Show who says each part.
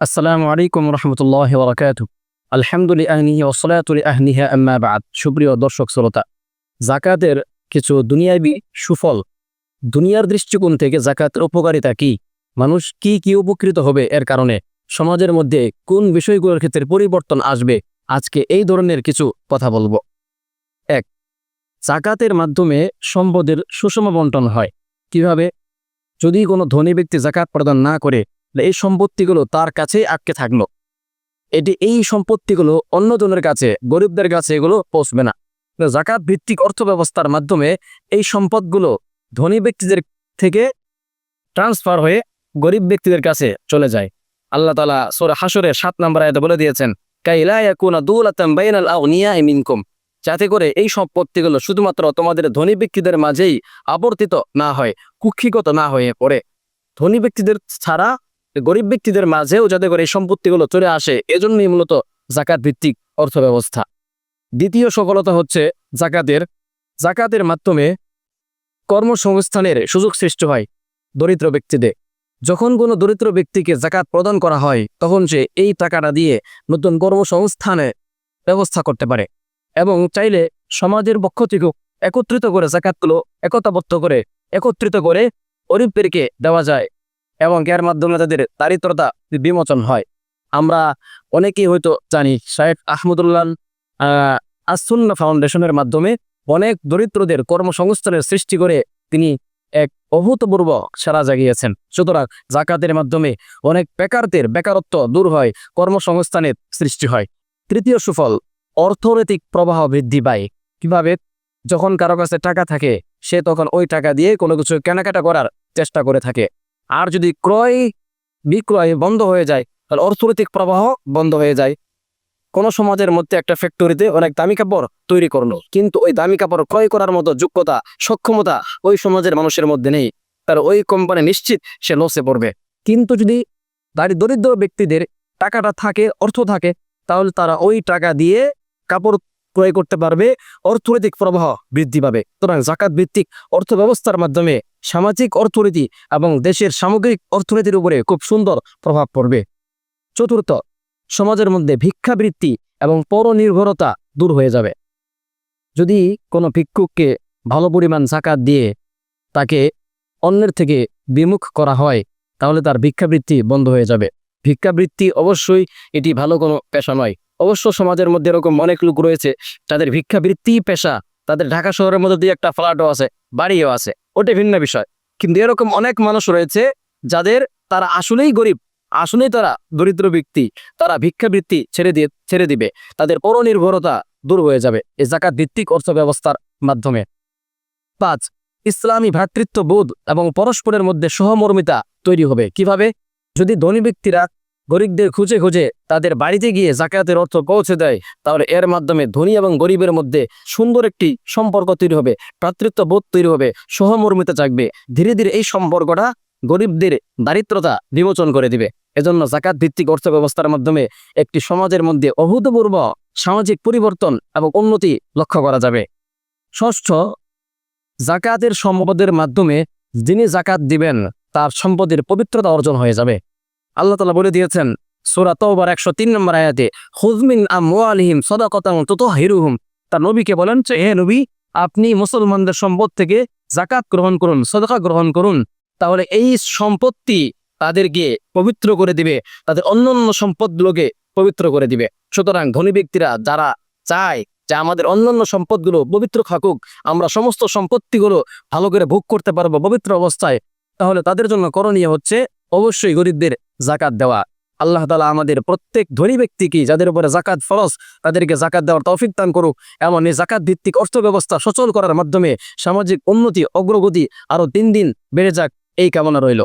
Speaker 1: আসসালামু আলাইকুম রহমতুল্লাহ বরকাত। আলহামদুলিল্লাহি ওয়াসসালাতু লিআহলিহা আম্মা বা'দ। সুপ্রিয় দর্শক শ্রোতা, যাকাতের কিছু দুনিয়াবি সুফল, দুনিয়ার দৃষ্টিকোণ থেকে যাকাতের উপকারিতা কি, মানুষ কি কি উপকৃত হবে এর কারণে, সমাজের মধ্যে কোন বিষয়গুলোর ক্ষেত্রে পরিবর্তন আসবে, আজকে এই ধরনের কিছু কথা বলবো। এক, যাকাতের মাধ্যমে সম্পদের সুষম বন্টন হয়। কিভাবে? যদি কোনো ধনী ব্যক্তি যাকাত প্রদান না করে, এই সম্পত্তিগুলো তার কাছেই আটকে থাকলো, এই সম্পত্তিগুলো অন্যজনের কাছে, গরিবদের কাছে এগুলো পৌঁছবে না। যাকাত ভিত্তিক অর্থ ব্যবস্থার মাধ্যমে এই সম্পদগুলো ধনী ব্যক্তিদের থেকে ট্রান্সফার হয়ে গরিব ব্যক্তিদের কাছে চলে যায়। আল্লাহ তাআলা সূরা হাশরের 7 নম্বর আয়াতে বলে দিয়েছেন, কাইলা ইয়াকুনা দুলাতাম বাইনাল আগনিয়াই মিনকুম, যাতে করে এই সম্পত্তিগুলো শুধুমাত্র তোমাদের ধনী ব্যক্তিদের মাঝেই আবর্তিত না হয়, কুক্ষিগত না হয়ে পড়ে। ধনী ব্যক্তিদের ছাড়া গরিব ব্যক্তিদের মাঝেও যাতে করে এই সম্পত্তিগুলো চলে আসে, এজন্যই মূলত যাকাত ভিত্তিক অর্থ ব্যবস্থা। দ্বিতীয় সফলতা হচ্ছে যাকাতের মাধ্যমে কর্মসংস্থানের সুযোগ সৃষ্টি হয় দরিদ্র ব্যক্তিদের। যখন কোনো দরিদ্র ব্যক্তিকে যাকাত প্রদান করা হয়, তখন সে এই টাকাটা দিয়ে নতুন কর্মসংস্থানের ব্যবস্থা করতে পারে এবং চাইলে সমাজের পক্ষ থেকেও একত্রিত করে যাকাতগুলো একত্রিত করে গরিবদেরকে দেওয়া যায় এবং এর মাধ্যমে তাদের দারিদ্রতা বিমোচন হয়। আমরা অনেকেই হয়তো জানি, শায়েখ আহমদুল্লাহ আস-সুন্নাহ ফাউন্ডেশনের মাধ্যমে অনেক দরিদ্রদের কর্মসংস্থানের সৃষ্টি করে তিনি এক অভূতপূর্ব সাড়া জাগিয়েছেন। সুতরাং যাকাতের মাধ্যমে অনেক বেকারত্ব দূর হয়, কর্মসংস্থানের সৃষ্টি হয়। তৃতীয় সুফল, অর্থনৈতিক প্রবাহ বৃদ্ধি পায়। কিভাবে? যখন কারো কাছে টাকা থাকে, সে তখন ওই টাকা দিয়ে কোনো কিছু কেনাকাটা করার চেষ্টা করে থাকে। আর যদি ক্রয় বিক্রয় বন্ধ হয়ে যায়, তাহলে অর্থনৈতিক প্রবাহ বন্ধ হয়ে যায়। কোনো সমাজের মধ্যে একটা ফ্যাক্টরিতে অনেক দামি কাপড় তৈরি করলো, কিন্তু ওই দামি কাপড় ক্রয় করার মতো যোগ্যতা, সক্ষমতা ওই সমাজের মানুষের মধ্যে নেই, তার ওই কোম্পানি নিশ্চিত সে লসে পড়বে। কিন্তু যদি দরিদ্র ব্যক্তিদের টাকাটা থাকে, অর্থ থাকে, তাহলে তারা ওই টাকা দিয়ে কাপড় ক্রয় করতে পারবে, অর্থনৈতিক প্রবাহ বৃদ্ধি পাবে। সুতরাং যাকাত ভিত্তিক অর্থ ব্যবস্থার মাধ্যমে সামাজিক অর্থনীতি এবং দেশের সামগ্রিক অর্থনীতির উপরে খুব সুন্দর প্রভাব পড়বে। চতুর্থ, সমাজের মধ্যে ভিক্ষাবৃত্তি এবং পরনির্ভরতা দূর হয়ে যাবে। যদি কোনো ভিক্ষুককে ভালো পরিমাণ যাকাত দিয়ে তাকে অন্যের থেকে বিমুখ করা হয়, তাহলে তার ভিক্ষাবৃত্তি বন্ধ হয়ে যাবে। ভিক্ষাবৃত্তি অবশ্যই এটি ভালো কোনো পেশা নয়। অবশ্য সমাজের মধ্যে এরকম অনেক লোক রয়েছে যাদের ভিক্ষাবৃত্তি পেশা, তাদের ঢাকা শহরের মধ্যে দিয়ে একটা ফ্ল্যাটও আছে, বাড়িও আছে, ওটা ভিন্ন বিষয়। কিন্তু এরকম অনেক মানুষ রয়েছে তারা আসলেই গরিব, আসলেই তারা দরিদ্র ব্যক্তি, তারা ভিক্ষাবৃত্তি ছেড়ে দিবে, তাদের পরনির্ভরতা দূর হয়ে যাবে এই যাকাত ভিত্তিক অর্থ ব্যবস্থার মাধ্যমে। 5, ইসলামী ভ্রাতৃত্ববোধ এবং পরস্পরের মধ্যে সহমর্মিতা তৈরি হবে। কিভাবে? যদি ধনী ব্যক্তিরা গরিবদের খুঁজে খুঁজে তাদের বাড়িতে গিয়ে যাকাতের অর্থ পৌঁছে দেয়, তাহলে এর মাধ্যমে ধনী এবং গরিবের মধ্যে সুন্দর একটি সম্পর্ক তৈরি হবে, ভ্রাতৃত্ববোধ তৈরি হবে, সহমর্মিতা জাগবে। ধীরে ধীরে এই সম্পর্কটা গরিবদের দারিদ্রতা বিমোচন করে দিবে। এজন্য যাকাত ভিত্তিক অর্থ ব্যবস্থার মাধ্যমে একটি সমাজের মধ্যে অভূতপূর্ব সামাজিক পরিবর্তন এবং উন্নতি লক্ষ্য করা যাবে। ষষ্ঠ, যাকাতের সম্পদের মাধ্যমে যিনি যাকাত দিবেন তার সম্পদের পবিত্রতা অর্জন হয়ে যাবে। আল্লাহ তাআলা বলে দিয়েছেন সূরা তাওবার 103 নম্বর আয়াতে, খুয মিন আমওয়ালিহিম সাদাকাতান তুতাহহিরুহুম। তার নবীকে বলেন যে, হে নবী, আপনি মুসলমানদের সম্পদ থেকে যাকাত গ্রহণ করুন, সদকা গ্রহণ করুন, তাহলে এই সম্পত্তি তাদেরকে পবিত্র করে দিবে, তাদের অন্যান্য সম্পদগুলোকে পবিত্র করে দিবে। সুতরাং ধনী ব্যক্তিরা যারা চায় যে আমাদের অন্যান্য সম্পদগুলো পবিত্র থাকুক, আমরা সমস্ত সম্পত্তিগুলো ভালো করে ভোগ করতে পারবো পবিত্র অবস্থায়, তাহলে তাদের জন্য করণীয় হচ্ছে অবশ্যই গরিবদের যাকাত দেওয়া। আল্লাহ তাআলা আমাদের প্রত্যেক ধনী ব্যক্তিকে, যাদের উপরে যাকাত ফরজ, তাদেরকে যাকাত দেওয়ার তৌফিক দান করুক। এমন এই যাকাত ভিত্তিক অর্থ ব্যবস্থা সচল করার মাধ্যমে সামাজিক উন্নতি, অগ্রগতি আরো দিন দিন বেড়ে যাক, এই কামনা রইল।